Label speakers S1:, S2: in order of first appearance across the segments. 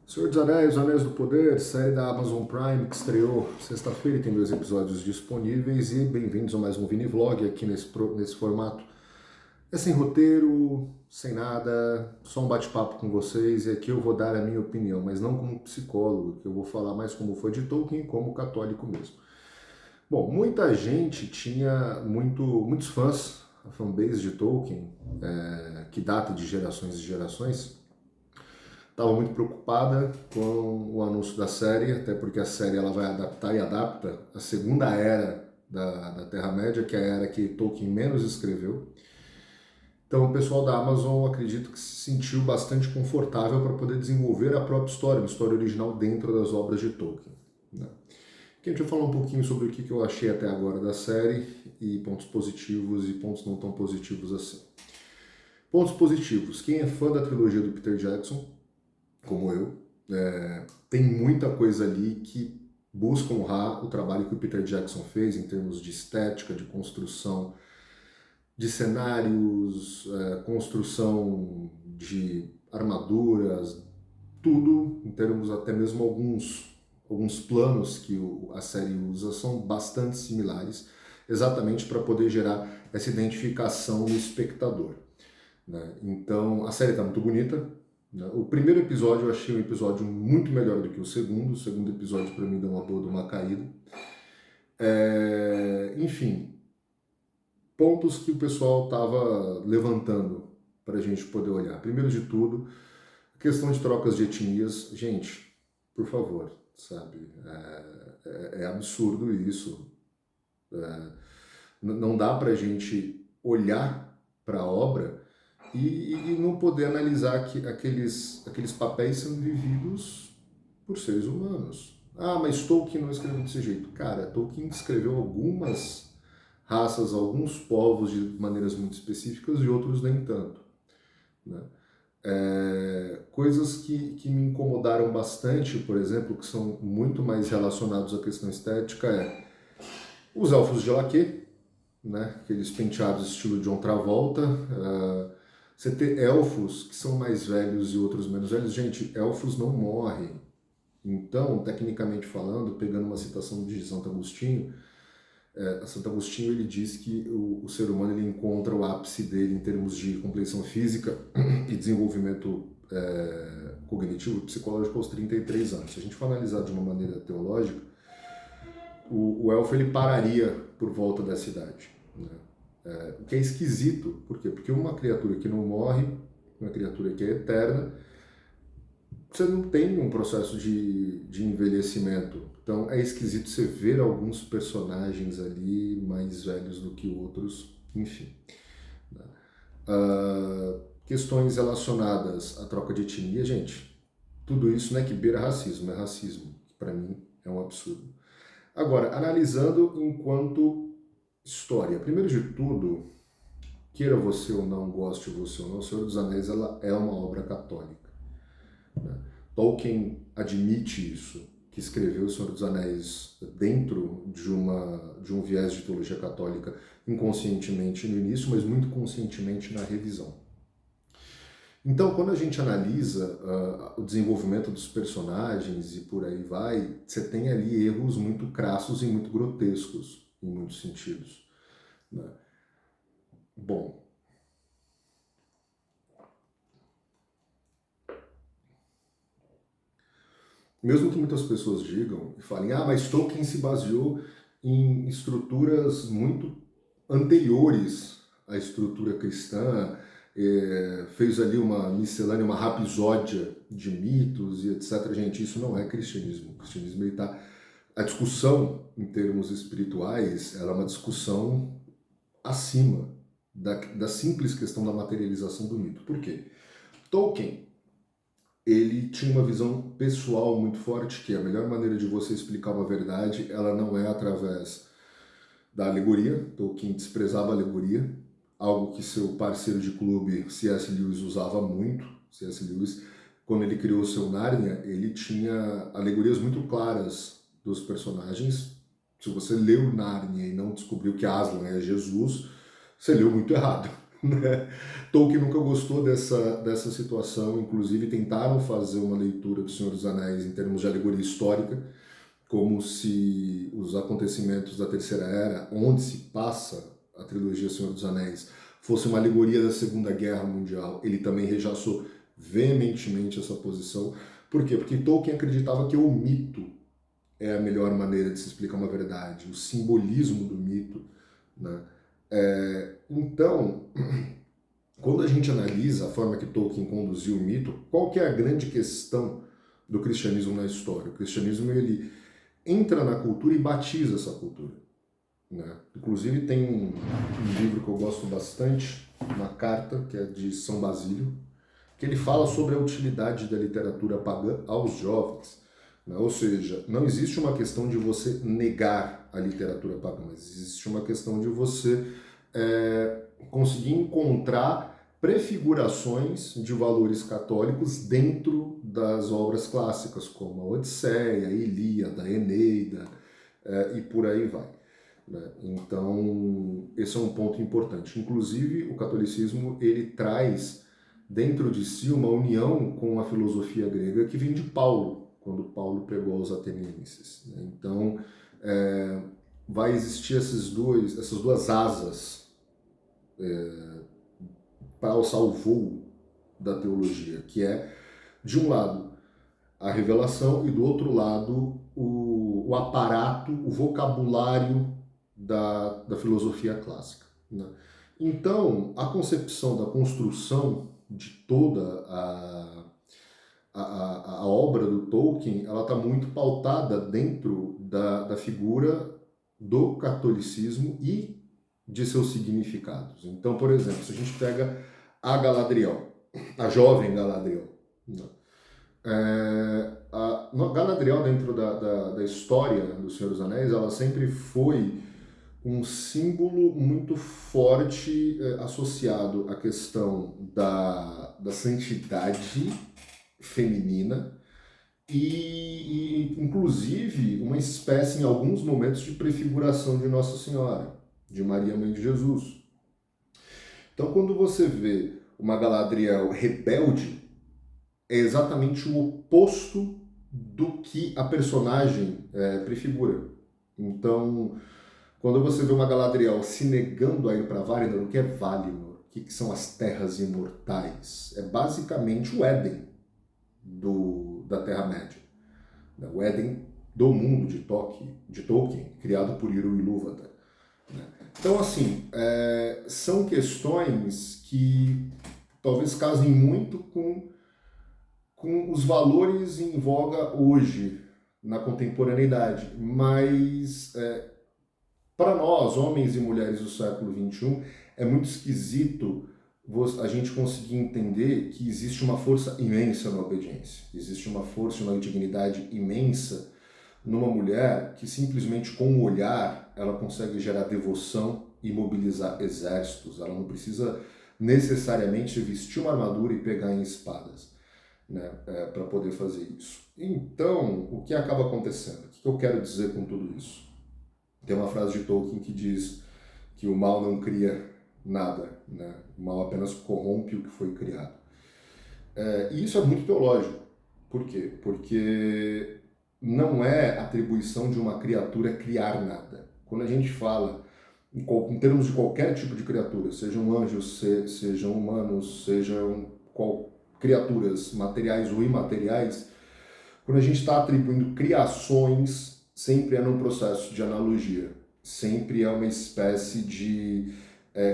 S1: Senhor dos Anéis, Os Anéis do Poder, série da Amazon Prime que estreou sexta-feira e tem 2 episódios disponíveis. E bem-vindos a mais um Vinivlog aqui nesse formato. É sem roteiro, sem nada, só um bate-papo com vocês. E aqui eu vou dar a minha opinião, mas não como psicólogo, que eu vou falar mais como fã de Tolkien, como católico mesmo. Bom, muita gente tinha muitos fãs, a fanbase de Tolkien, que data de gerações e gerações, estava muito preocupada com o anúncio da série, até porque a série ela vai adaptar e adapta a segunda era da Terra-média, que é a era que Tolkien menos escreveu. Então o pessoal da Amazon acredito que se sentiu bastante confortável para poder desenvolver a própria história, uma história original dentro das obras de Tolkien, né? Aqui a gente vai falar um pouquinho sobre o que eu achei até agora da série e pontos positivos e pontos não tão positivos assim. Pontos positivos. Quem é fã da trilogia do Peter Jackson, como eu, tem muita coisa ali que busca honrar o trabalho que o Peter Jackson fez em termos de estética, de construção de cenários, construção de armaduras, tudo, em termos até mesmo alguns planos que a série usa são bastante similares, exatamente para poder gerar essa identificação no espectador, né? Então, a série está muito bonita, né? O primeiro episódio eu achei um episódio muito melhor do que o segundo episódio para mim deu uma boa de uma caída. Enfim, pontos que o pessoal estava levantando para a gente poder olhar. Primeiro de tudo, a questão de trocas de etnias. Gente, por favor, sabe? É absurdo isso. Não dá para a gente olhar para a obra e não poder analisar que aqueles papéis são vividos por seres humanos. Ah, mas Tolkien não escreveu desse jeito. Cara, Tolkien escreveu algumas raças, alguns povos de maneiras muito específicas e outros nem tanto, né? Coisas que me incomodaram bastante, por exemplo, que são muito mais relacionados à questão estética, os elfos de Laquê, né? Aqueles penteados estilo John Travolta. Você ter elfos que são mais velhos e outros menos velhos. Gente, elfos não morrem. Então, tecnicamente falando, pegando uma citação de Santo Agostinho, Santo Agostinho ele diz que o ser humano ele encontra o ápice dele em termos de complexão física e desenvolvimento cognitivo e psicológico aos 33 anos. Se a gente for analisar de uma maneira teológica, o elfo ele pararia por volta dessa idade, né? O que é esquisito. Por quê? Porque uma criatura que não morre, uma criatura que é eterna, você não tem um processo de envelhecimento. Então é esquisito você ver alguns personagens ali mais velhos do que outros, enfim, né? Questões relacionadas à troca de etnia, gente, tudo isso não é que beira racismo, é racismo, que para mim é um absurdo. Agora, analisando enquanto história, primeiro de tudo, queira você ou não, goste você ou não, O Senhor dos Anéis ela é uma obra católica, né? Tolkien admite isso, que escreveu O Senhor dos Anéis dentro de um viés de teologia católica inconscientemente no início, mas muito conscientemente na revisão. Então, quando a gente analisa o desenvolvimento dos personagens e por aí vai, você tem ali erros muito crassos e muito grotescos, em muitos sentidos, né? Bom, mesmo que muitas pessoas digam e falem, mas Tolkien se baseou em estruturas muito anteriores à estrutura cristã, fez ali uma miscelânea, uma rapsódia de mitos e etc. Gente, isso não é cristianismo. O cristianismo ele tá... A discussão em termos espirituais, ela é uma discussão acima da simples questão da materialização do mito. Por quê? Tolkien, ele tinha uma visão pessoal muito forte, que a melhor maneira de você explicar uma verdade, ela não é através da alegoria. Tolkien desprezava a alegoria, algo que seu parceiro de clube, C.S. Lewis, usava muito. C.S. Lewis, quando ele criou o seu Nárnia, ele tinha alegorias muito claras dos personagens. Se você leu Nárnia e não descobriu que Aslan é Jesus, você leu muito errado, né? Tolkien nunca gostou dessa situação, inclusive tentaram fazer uma leitura do Senhor dos Anéis em termos de alegoria histórica, como se os acontecimentos da Terceira Era, onde se passa a trilogia Senhor dos Anéis, fosse uma alegoria da Segunda Guerra Mundial. Ele também rechaçou veementemente essa posição. Por quê? Porque Tolkien acreditava que o mito é a melhor maneira de se explicar uma verdade, o simbolismo do mito, né? Então, quando a gente analisa a forma que Tolkien conduziu o mito, qual que é a grande questão do cristianismo na história? O cristianismo, ele entra na cultura e batiza essa cultura, né? Inclusive tem um livro que eu gosto bastante, uma carta, que é de São Basílio, que ele fala sobre a utilidade da literatura pagã aos jovens, né? Ou seja, não existe uma questão de você negar a literatura pagã, mas existe uma questão de você conseguir encontrar prefigurações de valores católicos dentro das obras clássicas, como a Odisseia, a Ilíada, a Eneida, e por aí vai, né? Então, esse é um ponto importante. Inclusive, o catolicismo, ele traz dentro de si uma união com a filosofia grega que vem de Paulo, quando Paulo pegou os atenienses, né? Então, vai existir essas duas asas para alçar o voo da teologia, que é, de um lado, a revelação e, do outro lado, o aparato, o vocabulário da filosofia clássica, né? Então, a concepção da construção de toda a obra do Tolkien, ela está muito pautada dentro da figura do catolicismo e de seus significados. Então, por exemplo, se a gente pega a Galadriel, a jovem Galadriel, né? A Galadriel, dentro da história do Senhor dos Anéis, ela sempre foi um símbolo muito forte associado à questão da santidade feminina e, inclusive, uma espécie, em alguns momentos, de prefiguração de Nossa Senhora, de Maria, Mãe de Jesus. Então, quando você vê uma Galadriel rebelde, é exatamente o oposto do que a personagem prefigura. Então, quando você vê uma Galadriel se negando a ir para Valinor, o que é Valinor? O que são as Terras Imortais? É basicamente o Éden da Terra-média. O Éden do mundo de Tolkien, criado por Iru Ilúvatar. Então, assim, são questões que talvez casem muito com os valores em voga hoje, na contemporaneidade, mas para nós, homens e mulheres do século XXI, é muito esquisito a gente conseguir entender que existe uma força imensa na obediência, existe uma força e uma dignidade imensa numa mulher que simplesmente com o olhar ela consegue gerar devoção e mobilizar exércitos. Ela não precisa necessariamente vestir uma armadura e pegar em espadas, né, para poder fazer isso. Então, o que acaba acontecendo? O que eu quero dizer com tudo isso? Tem uma frase de Tolkien que diz que o mal não cria nada, né? O mal apenas corrompe o que foi criado. E isso é muito teológico. Por quê? Porque não é atribuição de uma criatura criar nada. Quando a gente fala em termos de qualquer tipo de criatura, sejam anjos, sejam humanos, sejam criaturas materiais ou imateriais, quando a gente está atribuindo criações, sempre é num processo de analogia, sempre é uma espécie de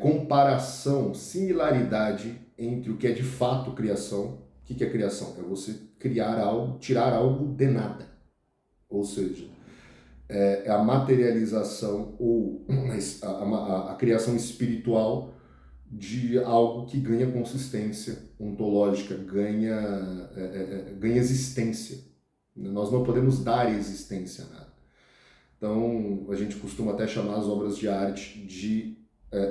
S1: comparação, similaridade entre o que é de fato criação. O que é criação? É você criar algo, tirar algo de nada. Ou seja, é a materialização ou a criação espiritual de algo que ganha consistência ontológica, ganha existência. Nós não podemos dar existência a nada. Então, a gente costuma até chamar as obras de arte de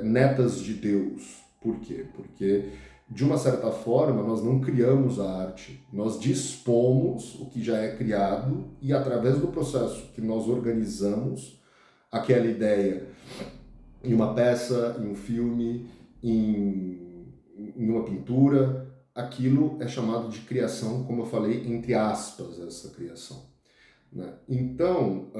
S1: netas de Deus. Por quê? Porque, de uma certa forma, nós não criamos a arte, nós dispomos o que já é criado e, através do processo que nós organizamos aquela ideia em uma peça, em um filme, em em uma pintura, aquilo é chamado de criação, como eu falei, entre aspas, essa criação, né? Então,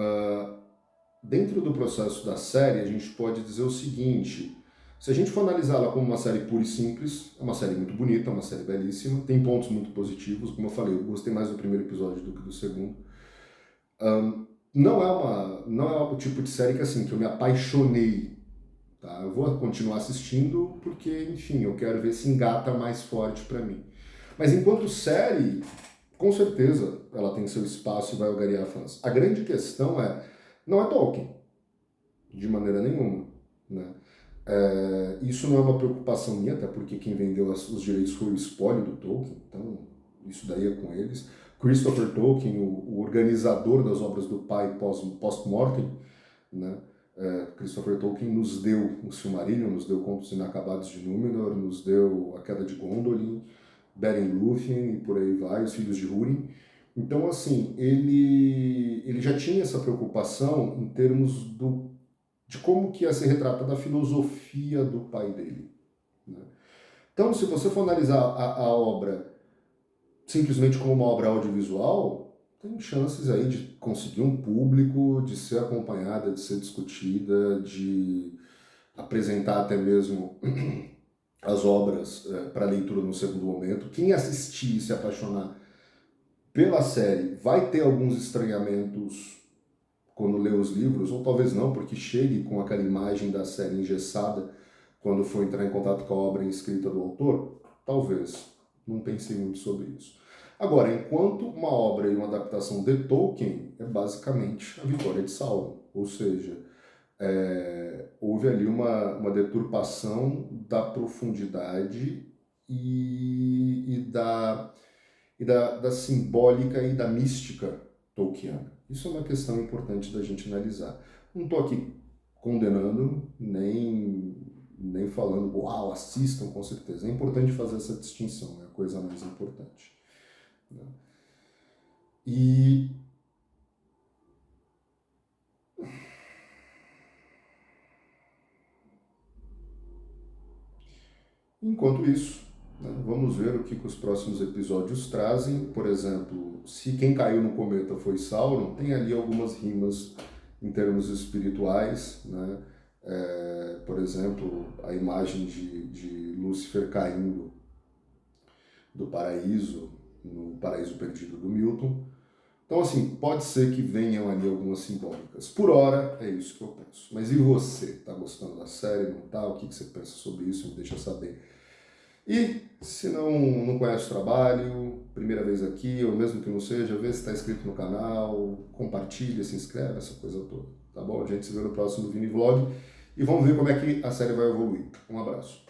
S1: dentro do processo da série, a gente pode dizer o seguinte: se a gente for analisá-la como uma série pura e simples, é uma série muito bonita, uma série belíssima, tem pontos muito positivos, como eu falei, eu gostei mais do primeiro episódio do que do segundo. Não é o tipo de série que, assim, que eu me apaixonei, tá? Eu vou continuar assistindo porque, enfim, eu quero ver se engata mais forte para mim. Mas enquanto série, com certeza ela tem seu espaço e vai angariar fãs. A grande questão não é Tolkien, de maneira nenhuma, né? Isso não é uma preocupação minha, até porque quem vendeu os direitos foi o espólio do Tolkien, então isso daí é com eles. Christopher Tolkien, o organizador das obras do pai post-mortem, né? Christopher Tolkien nos deu o Silmarillion, nos deu Contos Inacabados de Númenor, nos deu A Queda de Gondolin, Beren e Lúthien e por aí vai, Os Filhos de Húrin. Então, assim, ele já tinha essa preocupação em termos de como que ia ser retratada a filosofia do pai dele, né? Então, se você for analisar a obra simplesmente como uma obra audiovisual, tem chances aí de conseguir um público, de ser acompanhada, de ser discutida, de apresentar até mesmo as obras para leitura no segundo momento. Quem assistir e se apaixonar pela série vai ter alguns estranhamentos quando lê os livros, ou talvez não, porque chegue com aquela imagem da série engessada quando for entrar em contato com a obra escrita do autor. Talvez. Não pensei muito sobre isso. Agora, enquanto uma obra e uma adaptação de Tolkien é basicamente a Vitória de Sauron, ou seja, houve ali uma deturpação da profundidade da simbólica e da mística tolkiana. Isso é uma questão importante da gente analisar. Não estou aqui condenando, nem falando, uau, assistam, com certeza. É importante fazer essa distinção, é a coisa mais importante, né? E enquanto isso, né, vamos ver o que os próximos episódios trazem. Por exemplo, se quem caiu no cometa foi Sauron, tem ali algumas rimas em termos espirituais, né? Por exemplo, a imagem de Lúcifer caindo do paraíso, no Paraíso Perdido do Milton. Então, assim, pode ser que venham ali algumas simbólicas. Por hora, é isso que eu penso. Mas e você? Tá gostando da série? Não tá? O que você pensa sobre isso? Me deixa saber. E, se não conhece o trabalho, primeira vez aqui, ou mesmo que não seja, vê se está inscrito no canal, compartilha, se inscreve, essa coisa toda. Tá bom? A gente se vê no próximo Vini Vlog e vamos ver como é que a série vai evoluir. Um abraço.